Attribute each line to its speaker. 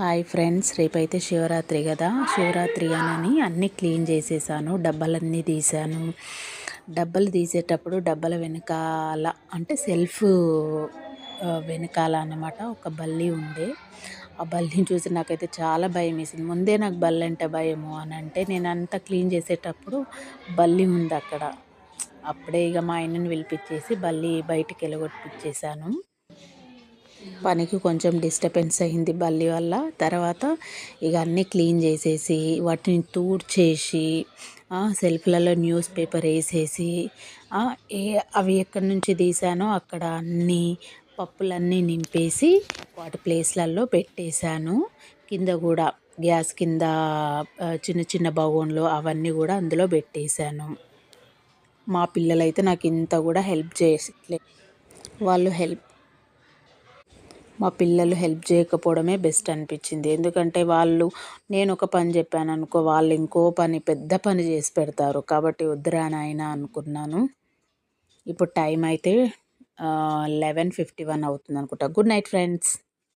Speaker 1: Hi friends, రేపైతే శివరాత్రి కదా. శివరాత్రి అని అన్నీ క్లీన్ చేసేసాను. డబ్బాలన్నీ తీసాను. డబ్బాలు తీసేటప్పుడు డబ్బాల వెనకాల అంటే సెల్ఫ్ వెనకాల అన్నమాట ఒక బల్లి ఉండే. ఆ బల్లిని చూసి నాకైతే చాలా భయం వేసింది. ముందే నాకు బల్లి అంటే భయము అని అంటే నేను అంతా క్లీన్ చేసేటప్పుడు బల్లి ఉంది అక్కడ. అప్పుడే ఇక మా ఆయనని పిలిపించేసి బల్లి బయటికి వెళ్ళగొట్టిచ్చేసాను. పనికి కొంచెం డిస్టర్బెన్స్ అయింది బల్లి వల్ల. తర్వాత ఇక అన్నీ క్లీన్ చేసేసి వాటిని తూడ్చేసి సెల్ఫ్లలో న్యూస్ పేపర్ వేసేసి అవి ఎక్కడి నుంచి తీసానో అక్కడ అన్నీ పప్పులన్నీ నింపేసి వాటి ప్లేస్లలో పెట్టేశాను. కింద కూడా గ్యాస్ కింద చిన్న చిన్న బగోన్లు అవన్నీ కూడా అందులో పెట్టేశాను. మా పిల్లలైతే నాకు ఇంత కూడా హెల్ప్ చేసట్లేదు. వాళ్ళు హెల్ప్ మా పిల్లలు హెల్ప్ చేయకపోవడమే బెస్ట్ అనిపించింది. ఎందుకంటే నేను ఒక పని చెప్పాను అనుకో, వాళ్ళు ఇంకో పని పెద్ద పని చేసి పెడతారు. కాబట్టి వద్దురా నాయనా అనుకున్నాను. ఇప్పుడు టైం అయితే 11:51 అవుతుంది అనుకుంటా. Good night friends.